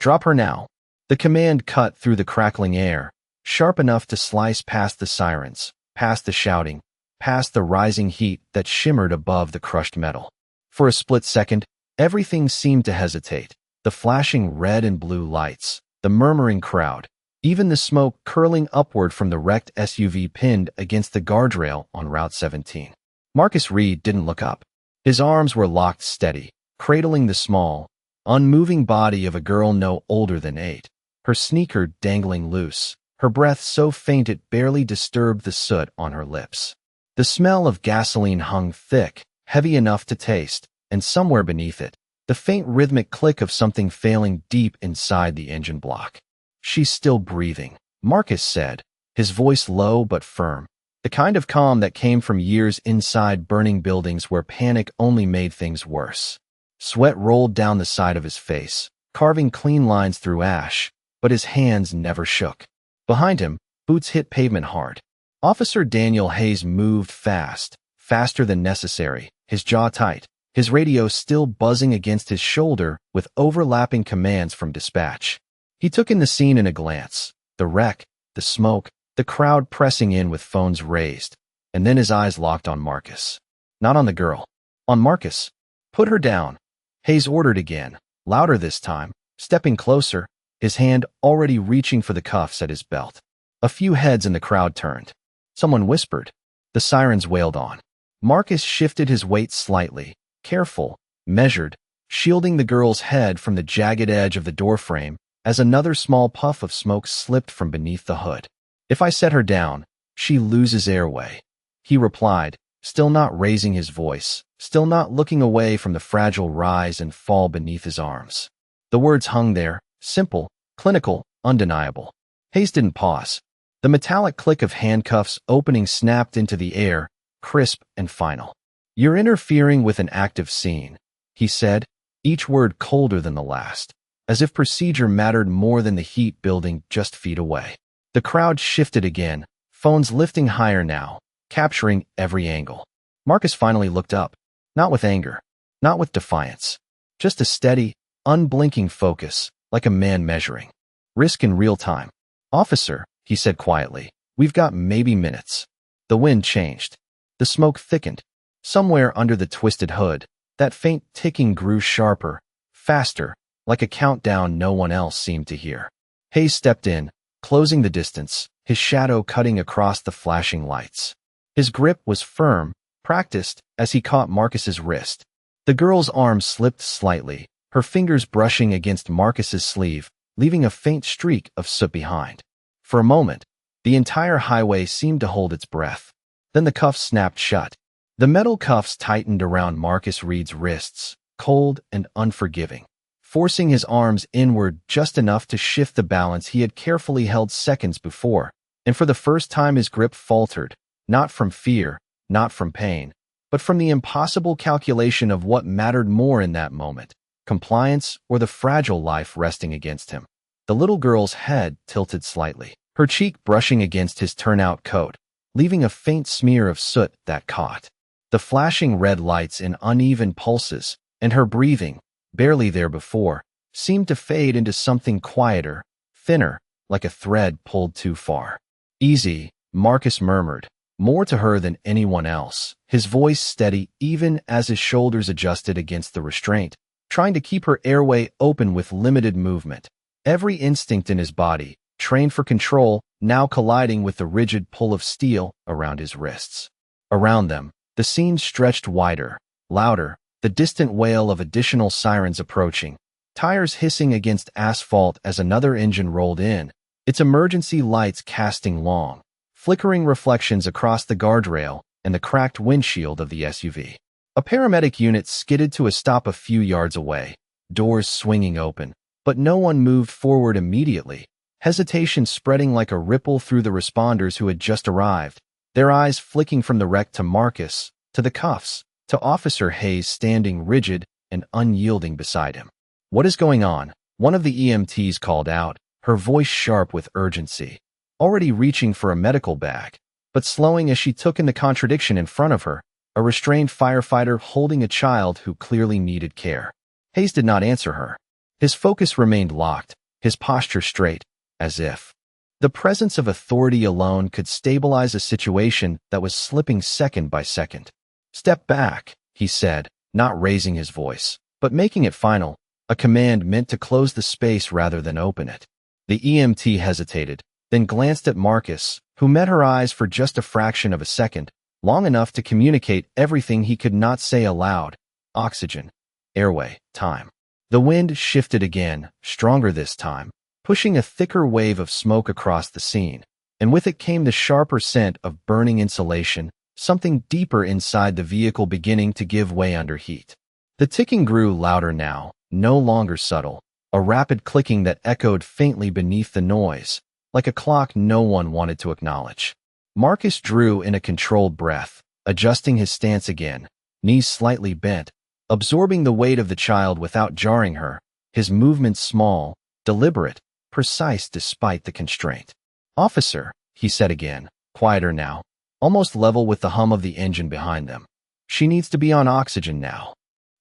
Drop her now. The command cut through the crackling air, sharp enough to slice past the sirens, past the shouting, past the rising heat that shimmered above the crushed metal. For a split second, everything seemed to hesitate. The flashing red and blue lights, the murmuring crowd, even the smoke curling upward from the wrecked SUV pinned against the guardrail on Route 17. Marcus Reed didn't look up. His arms were locked steady, cradling the small, unmoving body of a girl no older than 8, her sneaker dangling loose, her breath so faint it barely disturbed the soot on her lips. The smell of gasoline hung thick, heavy enough to taste, and somewhere beneath it, the faint rhythmic click of something failing deep inside the engine block. She's still breathing, Marcus said, his voice low but firm, the kind of calm that came from years inside burning buildings where panic only made things worse. Sweat rolled down the side of his face, carving clean lines through ash, but his hands never shook. Behind him, boots hit pavement hard. Officer Daniel Hayes moved fast, faster than necessary, his jaw tight, his radio still buzzing against his shoulder with overlapping commands from dispatch. He took in the scene in a glance, the wreck, the smoke, the crowd pressing in with phones raised, and then his eyes locked on Marcus. Not on the girl. On Marcus. Put her down. Hayes ordered again, louder this time, stepping closer, his hand already reaching for the cuffs at his belt. A few heads in the crowd turned. Someone whispered. The sirens wailed on. Marcus shifted his weight slightly, careful, measured, shielding the girl's head from the jagged edge of the doorframe as another small puff of smoke slipped from beneath the hood. If I set her down, she loses airway, he replied, still not raising his voice, still not looking away from the fragile rise and fall beneath his arms. The words hung there, simple, clinical, undeniable. Hayes didn't pause. The metallic click of handcuffs opening snapped into the air, crisp and final. You're interfering with an active scene, he said, each word colder than the last, as if procedure mattered more than the heat building just feet away. The crowd shifted again, phones lifting higher now, capturing every angle. Marcus finally looked up, not with anger, not with defiance, just a steady, unblinking focus, like a man measuring risk in real time. Officer, he said quietly, we've got maybe minutes. The wind changed. The smoke thickened. Somewhere under the twisted hood, that faint ticking grew sharper, faster, like a countdown no one else seemed to hear. Hayes stepped in, closing the distance, his shadow cutting across the flashing lights. His grip was firm, practiced, as he caught Marcus's wrist. The girl's arm slipped slightly, her fingers brushing against Marcus's sleeve, leaving a faint streak of soot behind. For a moment, the entire highway seemed to hold its breath. Then the cuffs snapped shut. The metal cuffs tightened around Marcus Reed's wrists, cold and unforgiving, forcing his arms inward just enough to shift the balance he had carefully held seconds before, and for the first time his grip faltered, not from fear, not from pain, but from the impossible calculation of what mattered more in that moment, compliance or the fragile life resting against him. The little girl's head tilted slightly, her cheek brushing against his turnout coat, leaving a faint smear of soot that caught. The flashing red lights in uneven pulses, and her breathing, barely there before, seemed to fade into something quieter, thinner, like a thread pulled too far. Easy, Marcus murmured, more to her than anyone else, his voice steady even as his shoulders adjusted against the restraint, trying to keep her airway open with limited movement. Every instinct in his body, trained for control, now colliding with the rigid pull of steel around his wrists. Around them, the scene stretched wider, louder, the distant wail of additional sirens approaching, tires hissing against asphalt as another engine rolled in, its emergency lights casting long, flickering reflections across the guardrail and the cracked windshield of the SUV. A paramedic unit skidded to a stop a few yards away, doors swinging open, but no one moved forward immediately, hesitation spreading like a ripple through the responders who had just arrived, their eyes flicking from the wreck to Marcus, to the cuffs, to Officer Hayes standing rigid and unyielding beside him. What is going on? One of the EMTs called out, her voice sharp with urgency, already reaching for a medical bag, but slowing as she took in the contradiction in front of her, a restrained firefighter holding a child who clearly needed care. Hayes did not answer her. His focus remained locked, his posture straight, as if the presence of authority alone could stabilize a situation that was slipping second by second. "Step back," he said, not raising his voice, but making it final, a command meant to close the space rather than open it. The EMT hesitated, then glanced at Marcus, who met her eyes for just a fraction of a second, long enough to communicate everything he could not say aloud. Oxygen, airway, time. The wind shifted again, stronger this time, pushing a thicker wave of smoke across the scene, and with it came the sharper scent of burning insulation, something deeper inside the vehicle beginning to give way under heat. The ticking grew louder now, no longer subtle, a rapid clicking that echoed faintly beneath the noise, like a clock no one wanted to acknowledge. Marcus drew in a controlled breath, adjusting his stance again, knees slightly bent, absorbing the weight of the child without jarring her, his movements small, deliberate, precise despite the constraint. "Officer," he said again, quieter now, almost level with the hum of the engine behind them. "She needs to be on oxygen now."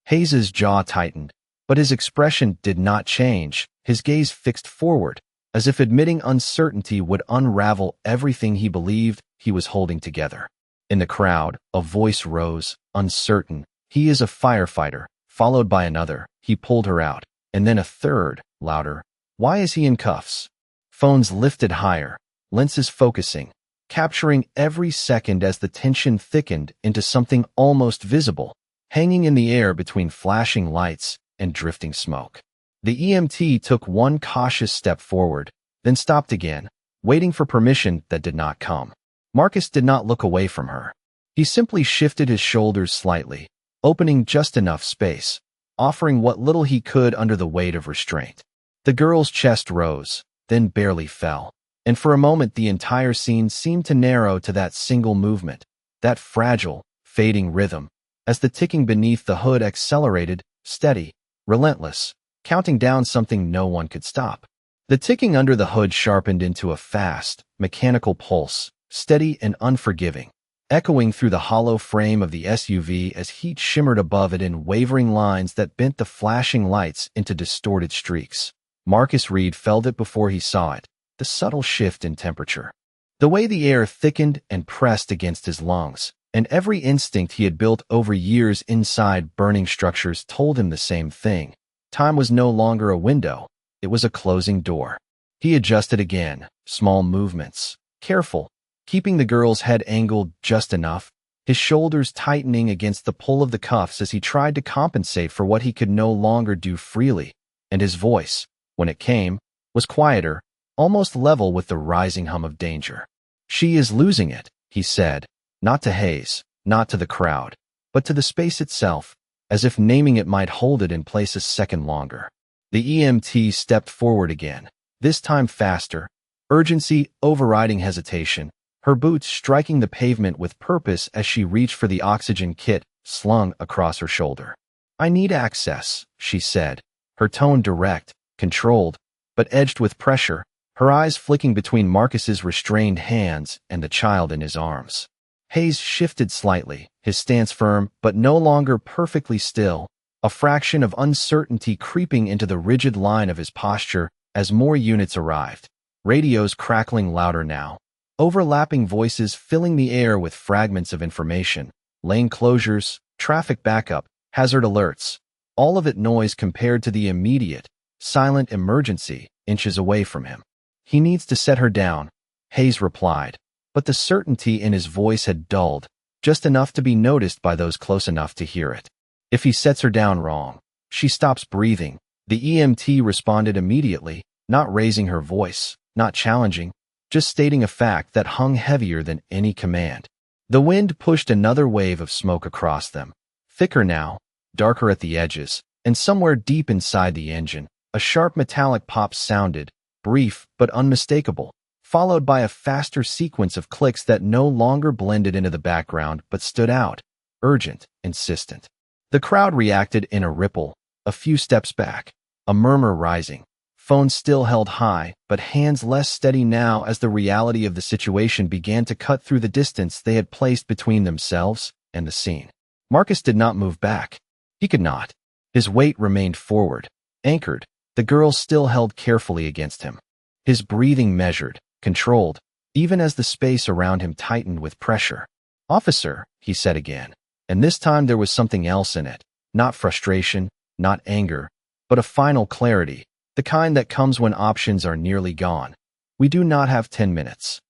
Hayes's jaw tightened, but his expression did not change, his gaze fixed forward, as if admitting uncertainty would unravel everything he believed he was holding together. In the crowd, a voice rose, uncertain. "He is a firefighter," followed by another. "He pulled her out." And then a third, louder. "Why is he in cuffs?" Phones lifted higher, lenses focusing, capturing every second as the tension thickened into something almost visible, hanging in the air between flashing lights and drifting smoke. The EMT took one cautious step forward, then stopped again, waiting for permission that did not come. Marcus did not look away from her. He simply shifted his shoulders slightly, opening just enough space, offering what little he could under the weight of restraint. The girl's chest rose, then barely fell, and for a moment the entire scene seemed to narrow to that single movement, that fragile, fading rhythm, as the ticking beneath the hood accelerated, steady, relentless, counting down something no one could stop. The ticking under the hood sharpened into a fast, mechanical pulse, steady and unforgiving, echoing through the hollow frame of the SUV as heat shimmered above it in wavering lines that bent the flashing lights into distorted streaks. Marcus Reed felt it before he saw it, the subtle shift in temperature. The way the air thickened and pressed against his lungs, and every instinct he had built over years inside burning structures told him the same thing. Time was no longer a window, it was a closing door. He adjusted again, small movements, careful, keeping the girl's head angled just enough, his shoulders tightening against the pull of the cuffs as he tried to compensate for what he could no longer do freely, and his voice, when it came, was quieter, almost level with the rising hum of danger. "She is losing it," he said, not to Hayes, not to the crowd, but to the space itself, as if naming it might hold it in place a second longer. The EMT stepped forward again, this time faster, urgency overriding hesitation, her boots striking the pavement with purpose as she reached for the oxygen kit slung across her shoulder. "I need access," she said, her tone direct, controlled, but edged with pressure, her eyes flicking between Marcus's restrained hands and the child in his arms. Hayes shifted slightly, his stance firm but no longer perfectly still, a fraction of uncertainty creeping into the rigid line of his posture as more units arrived. Radios crackling louder now, overlapping voices filling the air with fragments of information, lane closures, traffic backup, hazard alerts, all of it noise compared to the immediate, silent emergency inches away from him. "He needs to set her down," Hayes replied, but the certainty in his voice had dulled, just enough to be noticed by those close enough to hear it. "If he sets her down wrong, she stops breathing." The EMT responded immediately, not raising her voice, not challenging, just stating a fact that hung heavier than any command. The wind pushed another wave of smoke across them, thicker now, darker at the edges, and somewhere deep inside the engine, a sharp metallic pop sounded, brief but unmistakable, followed by a faster sequence of clicks that no longer blended into the background but stood out, urgent, insistent. The crowd reacted in a ripple, a few steps back, a murmur rising, phones still held high, but hands less steady now as the reality of the situation began to cut through the distance they had placed between themselves and the scene. Marcus did not move back. He could not. His weight remained forward, anchored, the girl still held carefully against him. His breathing measured, controlled, even as the space around him tightened with pressure. "Officer," he said again, and this time there was something else in it. Not frustration, not anger, but a final clarity, the kind that comes when options are nearly gone. "We do not have 10 minutes.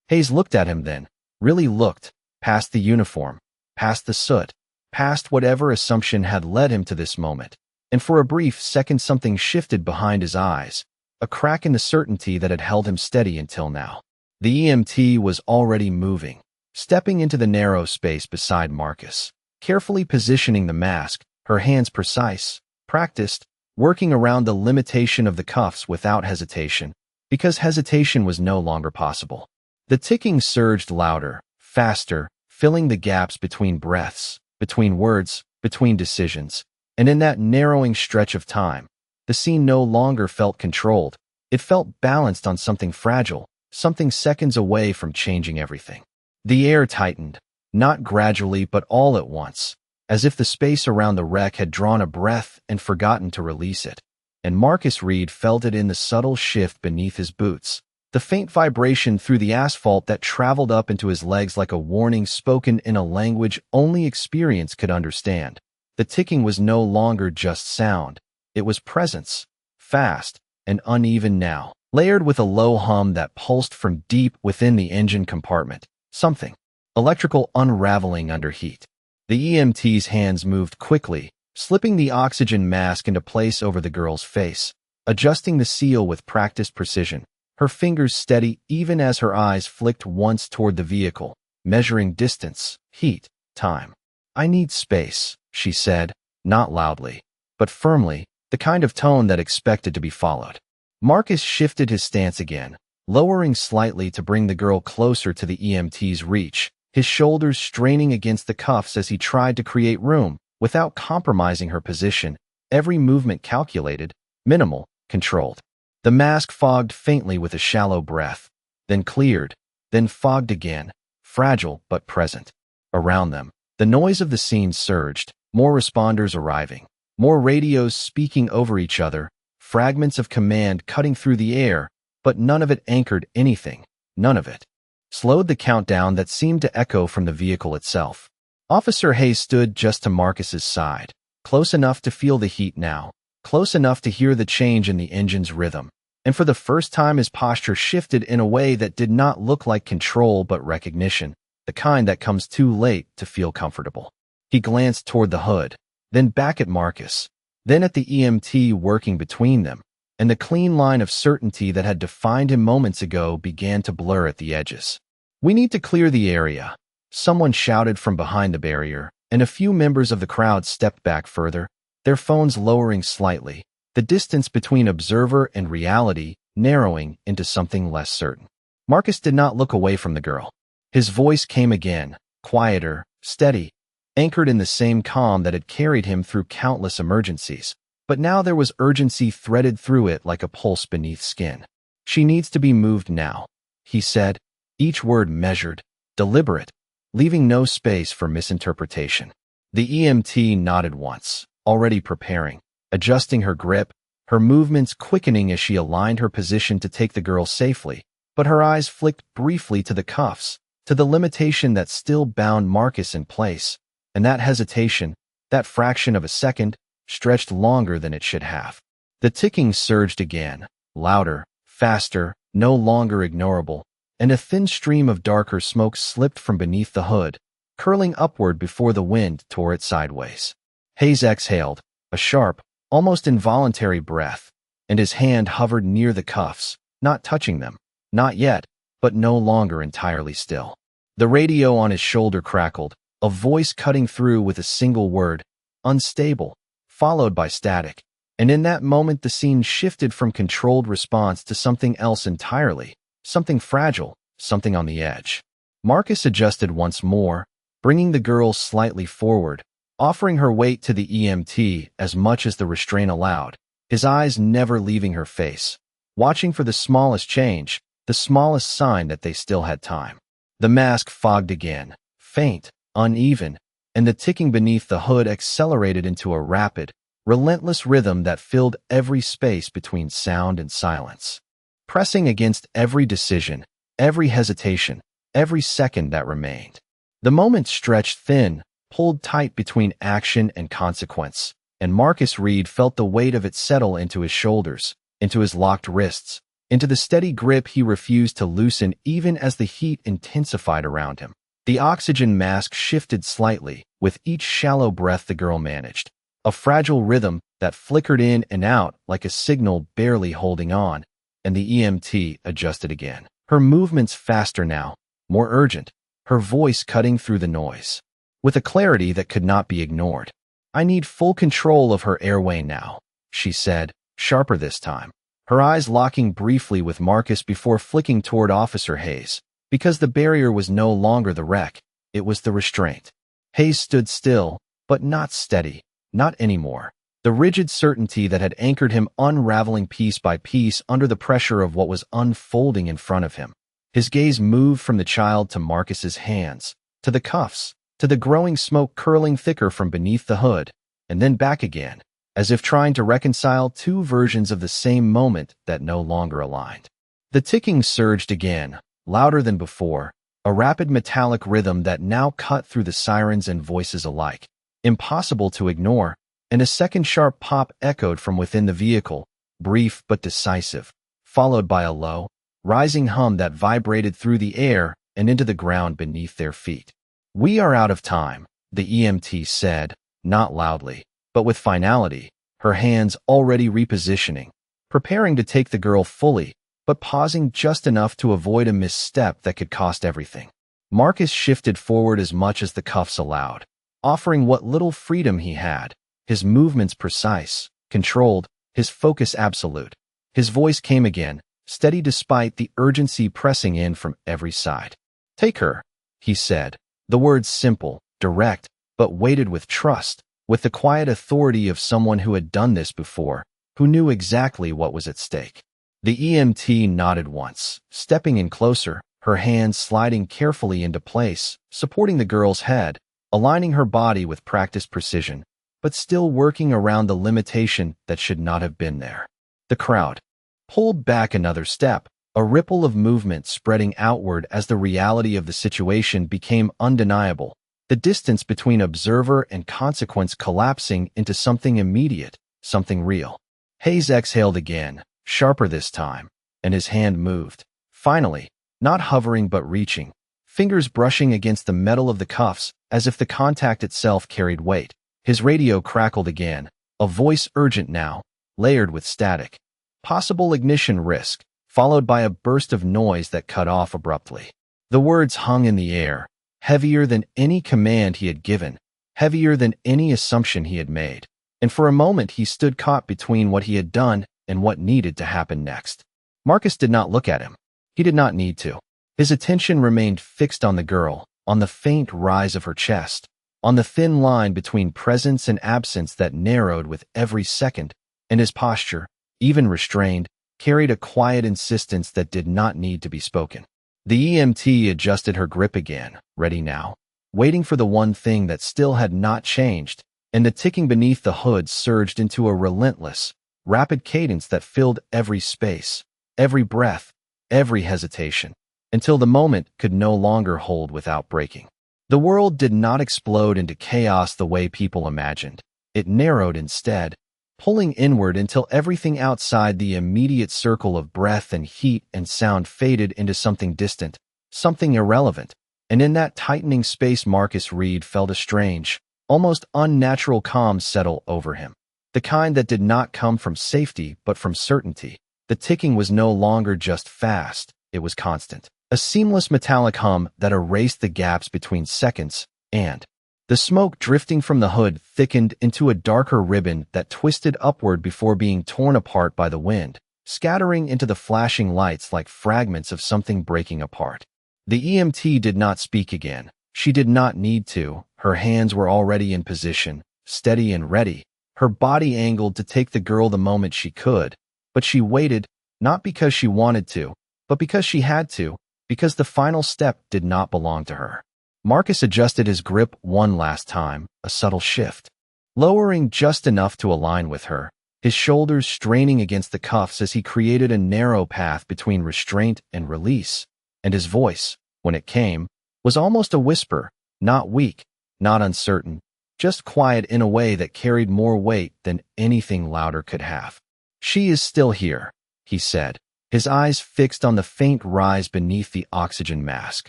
Hayes looked at him then, really looked, past the uniform, past the soot, past whatever assumption had led him to this moment, and for a brief second something shifted behind his eyes, a crack in the certainty that had held him steady until now. The EMT was already moving, stepping into the narrow space beside Marcus, carefully positioning the mask, her hands precise, practiced, working around the limitation of the cuffs without hesitation, because hesitation was no longer possible. The ticking surged louder, faster, filling the gaps between breaths, between words, between decisions, and in that narrowing stretch of time, the scene no longer felt controlled. It felt balanced on something fragile, something seconds away from changing everything. The air tightened, not gradually but all at once, as if the space around the wreck had drawn a breath and forgotten to release it. And Marcus Reed felt it in the subtle shift beneath his boots, the faint vibration through the asphalt that traveled up into his legs like a warning spoken in a language only experience could understand. The ticking was no longer just sound. It was presence, fast and uneven now, layered with a low hum that pulsed from deep within the engine compartment. Something electrical unraveling under heat. The EMT's hands moved quickly, slipping the oxygen mask into place over the girl's face, adjusting the seal with practiced precision, her fingers steady even as her eyes flicked once toward the vehicle, measuring distance, heat, time. "I need space," she said, not loudly, but firmly, the kind of tone that expected to be followed. Marcus shifted his stance again, lowering slightly to bring the girl closer to the EMT's reach, his shoulders straining against the cuffs as he tried to create room, without compromising her position, every movement calculated, minimal, controlled. The mask fogged faintly with a shallow breath, then cleared, then fogged again, fragile but present. Around them, the noise of the scene surged, more responders arriving, more radios speaking over each other, fragments of command cutting through the air, but none of it anchored anything, none of it slowed the countdown that seemed to echo from the vehicle itself. Officer Hayes stood just to Marcus's side, close enough to feel the heat now, close enough to hear the change in the engine's rhythm, and for the first time his posture shifted in a way that did not look like control but recognition, the kind that comes too late to feel comfortable. He glanced toward the hood, then back at Marcus, then at the EMT working between them, and the clean line of certainty that had defined him moments ago began to blur at the edges. "We need to clear the area," someone shouted from behind the barrier, and a few members of the crowd stepped back further, their phones lowering slightly, the distance between observer and reality narrowing into something less certain. Marcus did not look away from the girl. His voice came again, quieter, steady, anchored in the same calm that had carried him through countless emergencies. But now there was urgency threaded through it like a pulse beneath skin. "She needs to be moved now," he said, each word measured, deliberate, leaving no space for misinterpretation. The EMT nodded once, already preparing, adjusting her grip, her movements quickening as she aligned her position to take the girl safely, but her eyes flicked briefly to the cuffs, to the limitation that still bound Marcus in place, and that hesitation, that fraction of a second, stretched longer than it should have. The ticking surged again, louder, faster, no longer ignorable, and a thin stream of darker smoke slipped from beneath the hood, curling upward before the wind tore it sideways. Hayes exhaled, a sharp, almost involuntary breath, and his hand hovered near the cuffs, not touching them, not yet, but no longer entirely still. The radio on his shoulder crackled, a voice cutting through with a single word, "Unstable," followed by static, and in that moment the scene shifted from controlled response to something else entirely, something fragile, something on the edge. Marcus adjusted once more, bringing the girl slightly forward, offering her weight to the EMT as much as the restraint allowed, his eyes never leaving her face, watching for the smallest change, the smallest sign that they still had time. The mask fogged again, faint, uneven, and the ticking beneath the hood accelerated into a rapid, relentless rhythm that filled every space between sound and silence, pressing against every decision, every hesitation, every second that remained. The moment stretched thin, pulled tight between action and consequence, and Marcus Reed felt the weight of it settle into his shoulders, into his locked wrists, into the steady grip he refused to loosen even as the heat intensified around him. The oxygen mask shifted slightly with each shallow breath the girl managed, a fragile rhythm that flickered in and out like a signal barely holding on, and the EMT adjusted again. Her movements faster now, more urgent, her voice cutting through the noise, with a clarity that could not be ignored. "I need full control of her airway now," she said, sharper this time, her eyes locking briefly with Marcus before flicking toward Officer Hayes, because the barrier was no longer the wreck, it was the restraint. Hayes stood still, but not steady, not anymore. The rigid certainty that had anchored him unraveling piece by piece under the pressure of what was unfolding in front of him. His gaze moved from the child to Marcus's hands, to the cuffs, to the growing smoke curling thicker from beneath the hood, and then back again, as if trying to reconcile two versions of the same moment that no longer aligned. The ticking surged again, louder than before, a rapid metallic rhythm that now cut through the sirens and voices alike, impossible to ignore, and a second sharp pop echoed from within the vehicle, brief but decisive, followed by a low, rising hum that vibrated through the air and into the ground beneath their feet. "We are out of time," the EMT said, not loudly, but with finality, her hands already repositioning, preparing to take the girl fully, but pausing just enough to avoid a misstep that could cost everything. Marcus shifted forward as much as the cuffs allowed, offering what little freedom he had, his movements precise, controlled, his focus absolute. His voice came again, steady despite the urgency pressing in from every side. "Take her," he said, the words simple, direct, but weighted with trust, with the quiet authority of someone who had done this before, who knew exactly what was at stake. The EMT nodded once, stepping in closer, her hands sliding carefully into place, supporting the girl's head, aligning her body with practiced precision, but still working around the limitation that should not have been there. The crowd pulled back another step, a ripple of movement spreading outward as the reality of the situation became undeniable, the distance between observer and consequence collapsing into something immediate, something real. Hayes exhaled again, sharper this time, and his hand moved, finally, not hovering but reaching, fingers brushing against the metal of the cuffs as if the contact itself carried weight. His radio crackled again, a voice urgent now, layered with static. Possible ignition risk, followed by a burst of noise that cut off abruptly. The words hung in the air, heavier than any command he had given, heavier than any assumption he had made, and for a moment he stood caught between what he had done and what needed to happen next. Marcus did not look at him. He did not need to. His attention remained fixed on the girl, on the faint rise of her chest, on the thin line between presence and absence that narrowed with every second, and his posture, even restrained, carried a quiet insistence that did not need to be spoken. The EMT adjusted her grip again, ready now, waiting for the one thing that still had not changed, and the ticking beneath the hood surged into a relentless, rapid cadence that filled every space, every breath, every hesitation, until the moment could no longer hold without breaking. The world did not explode into chaos the way people imagined. It narrowed instead, pulling inward until everything outside the immediate circle of breath and heat and sound faded into something distant, something irrelevant, and in that tightening space Marcus Reed felt a strange, almost unnatural calm settle over him. The kind that did not come from safety but from certainty. The ticking was no longer just fast, it was constant. A seamless metallic hum that erased the gaps between seconds, and the smoke drifting from the hood thickened into a darker ribbon that twisted upward before being torn apart by the wind, scattering into the flashing lights like fragments of something breaking apart. The EMT did not speak again. She did not need to. Her hands were already in position, steady and ready, her body angled to take the girl the moment she could, but she waited, not because she wanted to, but because she had to, because the final step did not belong to her. Marcus adjusted his grip one last time, a subtle shift. lowering just enough to align with her, his shoulders straining against the cuffs as he created a narrow path between restraint and release, and his voice, when it came, was almost a whisper, not weak, not uncertain, just quiet in a way that carried more weight than anything louder could have. "She is still here," he said, his eyes fixed on the faint rise beneath the oxygen mask,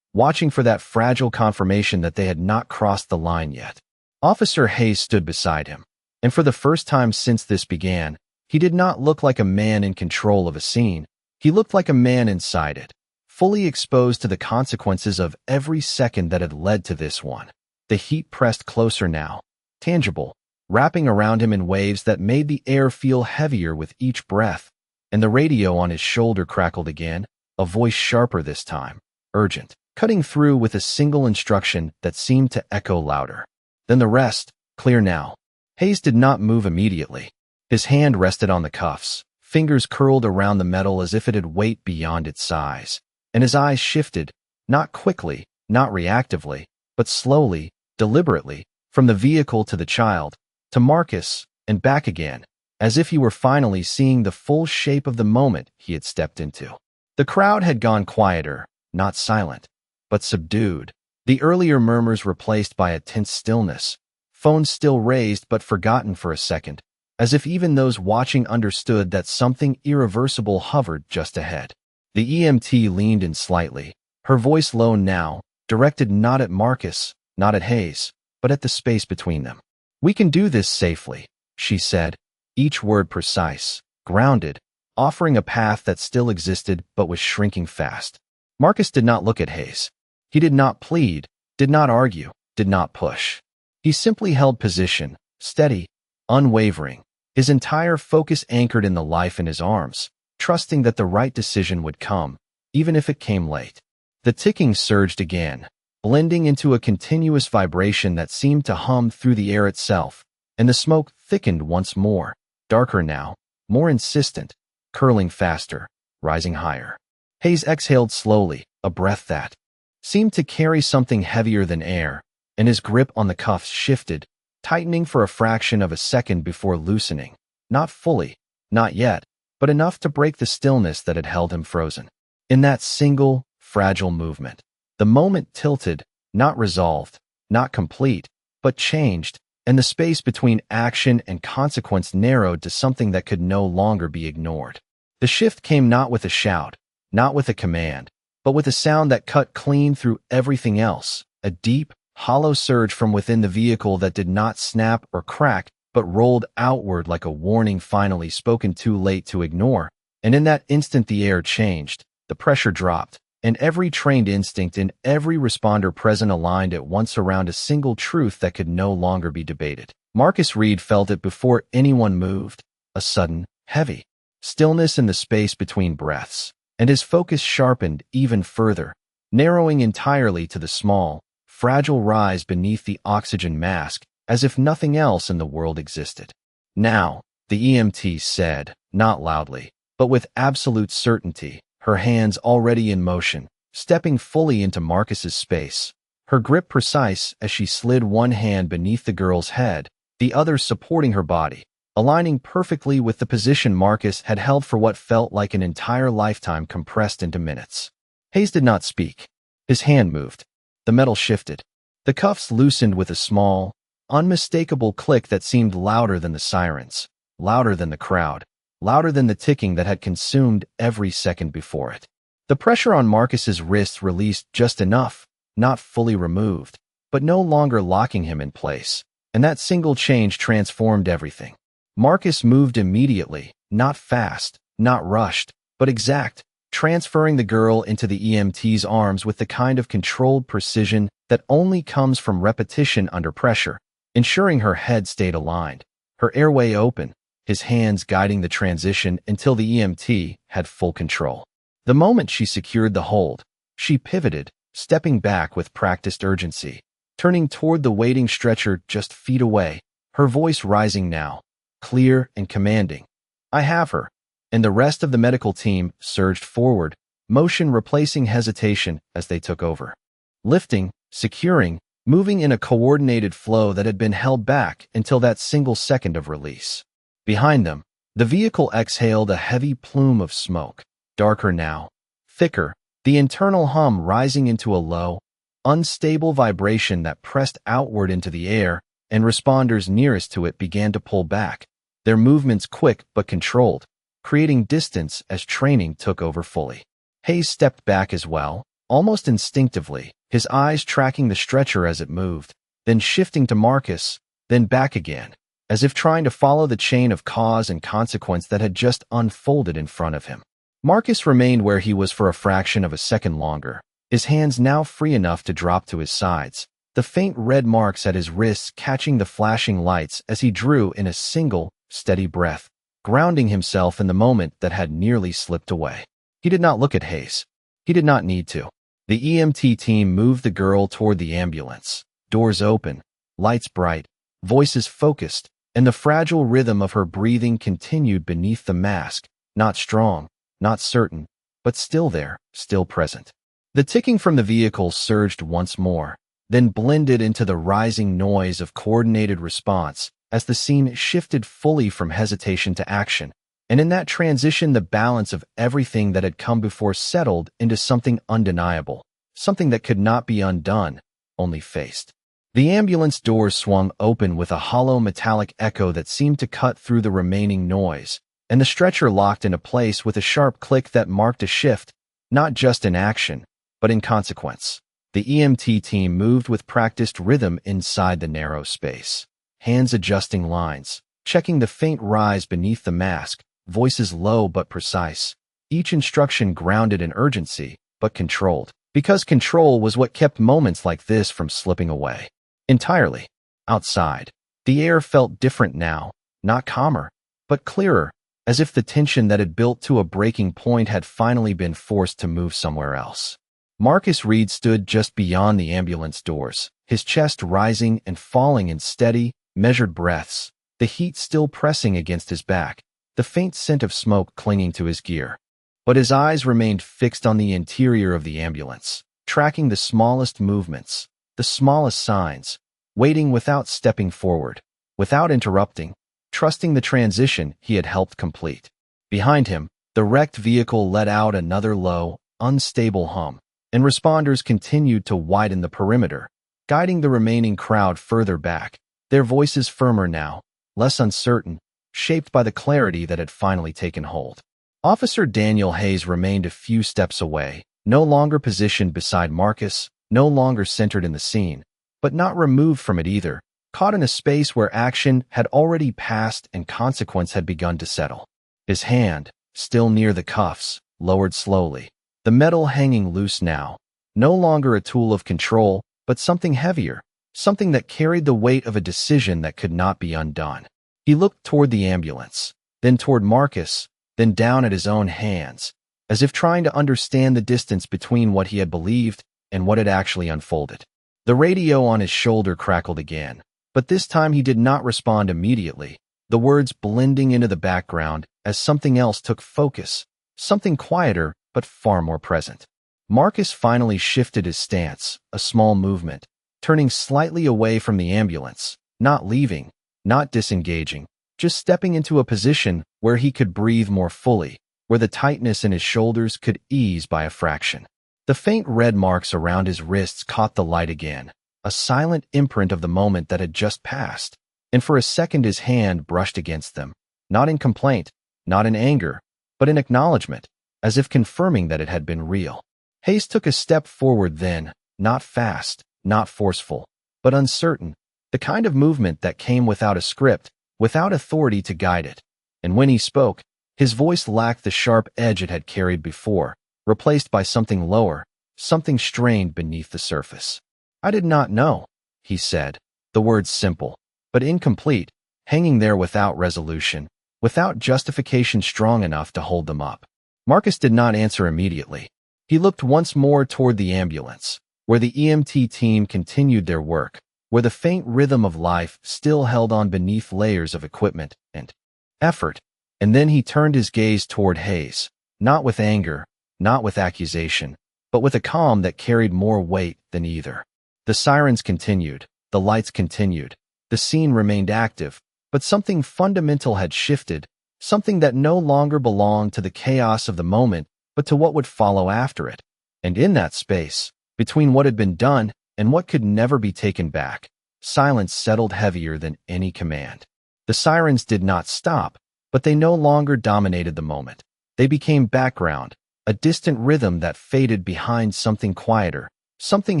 watching for that fragile confirmation that they had not crossed the line yet. Officer Hayes stood beside him, and for the first time since this began, he did not look like a man in control of a scene. He looked like a man inside it, fully exposed to the consequences of every second that had led to this one. The heat pressed closer now, tangible, wrapping around him in waves that made the air feel heavier with each breath, and the radio on his shoulder crackled again, a voice sharper this time, urgent, cutting through with a single instruction that seemed to echo louder than the rest, clear now. Hayes did not move immediately. His hand rested on the cuffs, fingers curled around the metal as if it had weight beyond its size, and his eyes shifted, not quickly, not reactively, but slowly, deliberately, from the vehicle to the child, to Marcus, and back again, as if he were finally seeing the full shape of the moment he had stepped into. The crowd had gone quieter, not silent, but subdued, the earlier murmurs replaced by a tense stillness, phones still raised but forgotten for a second, as if even those watching understood that something irreversible hovered just ahead. The EMT leaned in slightly, her voice low now, directed not at Marcus, not at Hayes, but at the space between them. "We can do this safely," she said, each word precise, grounded, offering a path that still existed but was shrinking fast. Marcus did not look at Hayes. He did not plead, did not argue, did not push. He simply held position, steady, unwavering, his entire focus anchored in the life in his arms, trusting that the right decision would come, even if it came late. The ticking surged again, blending into a continuous vibration that seemed to hum through the air itself, and the smoke thickened once more, darker now, more insistent, curling faster, rising higher. Hayes exhaled slowly, a breath that seemed to carry something heavier than air, and his grip on the cuffs shifted, tightening for a fraction of a second before loosening, not fully, not yet, but enough to break the stillness that had held him frozen. In that single, fragile movement, the moment tilted, not resolved, not complete, but changed, and the space between action and consequence narrowed to something that could no longer be ignored. The shift came not with a shout, not with a command, but with a sound that cut clean through everything else, a deep, hollow surge from within the vehicle that did not snap or crack, but rolled outward like a warning finally spoken too late to ignore. And in that instant the air changed, the pressure dropped, and every trained instinct in every responder present aligned at once around a single truth that could no longer be debated. Marcus Reed felt it before anyone moved, a sudden, heavy stillness in the space between breaths, and his focus sharpened even further, narrowing entirely to the small, fragile rise beneath the oxygen mask, as if nothing else in the world existed. "Now," the EMT said, not loudly, but with absolute certainty, her hands already in motion, stepping fully into Marcus's space, her grip precise as she slid one hand beneath the girl's head, the other supporting her body, aligning perfectly with the position Marcus had held for what felt like an entire lifetime compressed into minutes. Hayes did not speak. His hand moved. The metal shifted. The cuffs loosened with a small, unmistakable click that seemed louder than the sirens, louder than the crowd, louder than the ticking that had consumed every second before it. The pressure on Marcus's wrists released just enough, not fully removed, but no longer locking him in place, and that single change transformed everything. Marcus moved immediately, not fast, not rushed, but exact, transferring the girl into the EMT's arms with the kind of controlled precision that only comes from repetition under pressure, ensuring her head stayed aligned, her airway open, his hands guiding the transition until the EMT had full control. The moment she secured the hold, she pivoted, stepping back with practiced urgency, turning toward the waiting stretcher just feet away, her voice rising now, clear and commanding. "I have her." And the rest of the medical team surged forward, motion replacing hesitation as they took over. Lifting, securing, moving in a coordinated flow that had been held back until that single second of release. Behind them, the vehicle exhaled a heavy plume of smoke, darker now, thicker, the internal hum rising into a low, unstable vibration that pressed outward into the air, and responders nearest to it began to pull back, their movements quick but controlled, creating distance as training took over fully. Hayes stepped back as well, almost instinctively, his eyes tracking the stretcher as it moved, then shifting to Marcus, then back again, as if trying to follow the chain of cause and consequence that had just unfolded in front of him. Marcus remained where he was for a fraction of a second longer, his hands now free enough to drop to his sides, the faint red marks at his wrists catching the flashing lights as he drew in a single, steady breath, grounding himself in the moment that had nearly slipped away. He did not look at Hayes. He did not need to. The EMT team moved the girl toward the ambulance, doors open, lights bright, voices focused, and the fragile rhythm of her breathing continued beneath the mask, not strong, not certain, but still there, still present. The ticking from the vehicle surged once more, then blended into the rising noise of coordinated response as the scene shifted fully from hesitation to action, and in that transition the balance of everything that had come before settled into something undeniable, something that could not be undone, only faced. The ambulance doors swung open with a hollow metallic echo that seemed to cut through the remaining noise, and the stretcher locked into place with a sharp click that marked a shift, not just in action, but in consequence. The EMT team moved with practiced rhythm inside the narrow space, hands adjusting lines, checking the faint rise beneath the mask, voices low but precise, each instruction grounded in urgency, but controlled, because control was what kept moments like this from slipping away. Entirely. Outside, the air felt different now, not calmer, but clearer, as if the tension that had built to a breaking point had finally been forced to move somewhere else. Marcus Reed stood just beyond the ambulance doors, his chest rising and falling in steady, measured breaths, the heat still pressing against his back, the faint scent of smoke clinging to his gear. But his eyes remained fixed on the interior of the ambulance, tracking the smallest movements, the smallest signs, waiting without stepping forward, without interrupting, trusting the transition he had helped complete. Behind him, the wrecked vehicle let out another low, unstable hum, and responders continued to widen the perimeter, guiding the remaining crowd further back, their voices firmer now, less uncertain, shaped by the clarity that had finally taken hold. Officer Daniel Hayes remained a few steps away, no longer positioned beside Marcus, no longer centered in the scene, but not removed from it either, caught in a space where action had already passed and consequence had begun to settle. His hand, still near the cuffs, lowered slowly, the metal hanging loose now, no longer a tool of control, but something heavier, something that carried the weight of a decision that could not be undone. He looked toward the ambulance, then toward Marcus, then down at his own hands, as if trying to understand the distance between what he had believed and what had actually unfolded. The radio on his shoulder crackled again, but this time he did not respond immediately, the words blending into the background as something else took focus, something quieter but far more present. Marcus finally shifted his stance, a small movement, turning slightly away from the ambulance, not leaving, not disengaging, just stepping into a position where he could breathe more fully, where the tightness in his shoulders could ease by a fraction. The faint red marks around his wrists caught the light again, a silent imprint of the moment that had just passed, and for a second his hand brushed against them, not in complaint, not in anger, but in acknowledgement, as if confirming that it had been real. Hayes took a step forward then, not fast, not forceful, but uncertain, the kind of movement that came without a script, without authority to guide it. And when he spoke, his voice lacked the sharp edge it had carried before, replaced by something lower, something strained beneath the surface. "I did not know," he said, the words simple, but incomplete, hanging there without resolution, without justification strong enough to hold them up. Marcus did not answer immediately. He looked once more toward the ambulance, where the EMT team continued their work, where the faint rhythm of life still held on beneath layers of equipment and effort, and then he turned his gaze toward Hayes, not with anger, not with accusation, but with a calm that carried more weight than either. The sirens continued, the lights continued, the scene remained active, but something fundamental had shifted, something that no longer belonged to the chaos of the moment, but to what would follow after it. And in that space, between what had been done and what could never be taken back, silence settled heavier than any command. The sirens did not stop, but they no longer dominated the moment. They became background, a distant rhythm that faded behind something quieter, something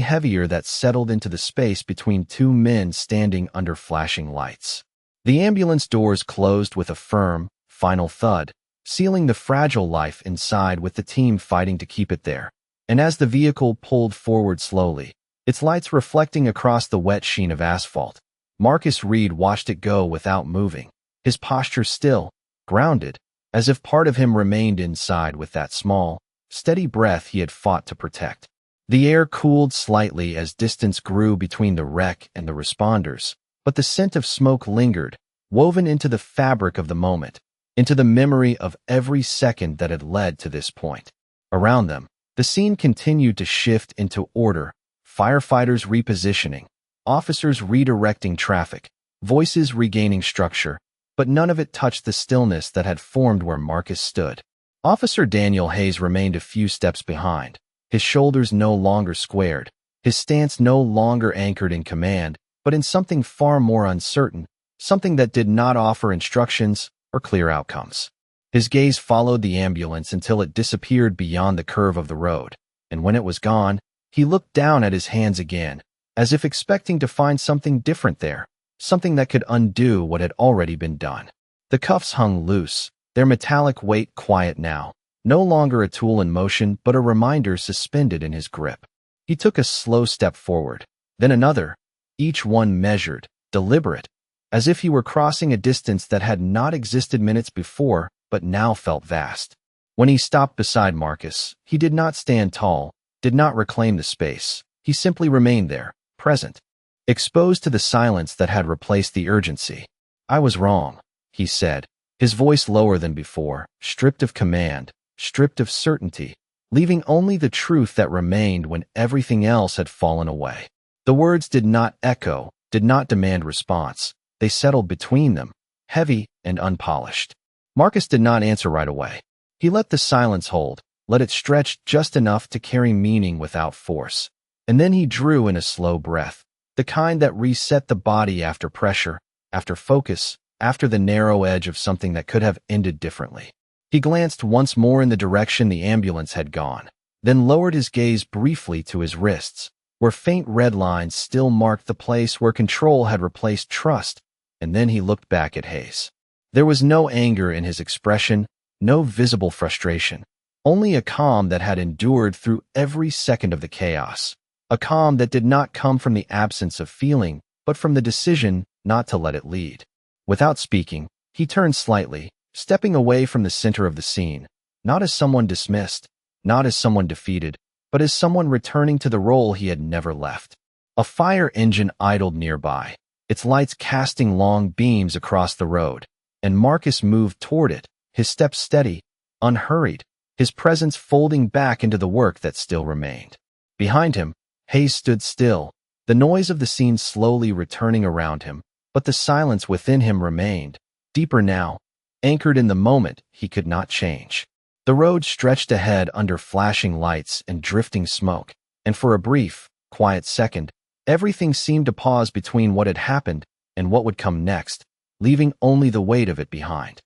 heavier that settled into the space between two men standing under flashing lights. The ambulance doors closed with a firm, final thud, sealing the fragile life inside with the team fighting to keep it there. And as the vehicle pulled forward slowly, its lights reflecting across the wet sheen of asphalt, Marcus Reed watched it go without moving, his posture still, grounded, as if part of him remained inside with that small, steady breath he had fought to protect. The air cooled slightly as distance grew between the wreck and the responders, but the scent of smoke lingered, woven into the fabric of the moment, into the memory of every second that had led to this point. Around them, the scene continued to shift into order, firefighters repositioning, officers redirecting traffic, voices regaining structure, but none of it touched the stillness that had formed where Marcus stood. Officer Daniel Hayes remained a few steps behind, his shoulders no longer squared, his stance no longer anchored in command, but in something far more uncertain, something that did not offer instructions or clear outcomes. His gaze followed the ambulance until it disappeared beyond the curve of the road, and when it was gone, he looked down at his hands again, as if expecting to find something different there, something that could undo what had already been done. The cuffs hung loose, their metallic weight quiet now, no longer a tool in motion but a reminder suspended in his grip. He took a slow step forward, then another, each one measured, deliberate, as if he were crossing a distance that had not existed minutes before but now felt vast. When he stopped beside Marcus, he did not stand tall, did not reclaim the space. He simply remained there, present, exposed to the silence that had replaced the urgency. "I was wrong," he said, his voice lower than before, stripped of command, stripped of certainty, leaving only the truth that remained when everything else had fallen away. The words did not echo, did not demand response. They settled between them, heavy and unpolished. Marcus did not answer right away. He let the silence hold, let it stretch just enough to carry meaning without force. And then he drew in a slow breath, the kind that reset the body after pressure, after focus, after the narrow edge of something that could have ended differently. He glanced once more in the direction the ambulance had gone, then lowered his gaze briefly to his wrists, where faint red lines still marked the place where control had replaced trust, and then he looked back at Hayes. There was no anger in his expression, no visible frustration, only a calm that had endured through every second of the chaos, a calm that did not come from the absence of feeling, but from the decision not to let it lead. Without speaking, he turned slightly, stepping away from the center of the scene, not as someone dismissed, not as someone defeated, but as someone returning to the role he had never left. A fire engine idled nearby, its lights casting long beams across the road, and Marcus moved toward it, his steps steady, unhurried, his presence folding back into the work that still remained. Behind him, Hayes stood still, the noise of the scene slowly returning around him, but the silence within him remained, deeper now, anchored in the moment he could not change. The road stretched ahead under flashing lights and drifting smoke, and for a brief, quiet second, everything seemed to pause between what had happened and what would come next, leaving only the weight of it behind.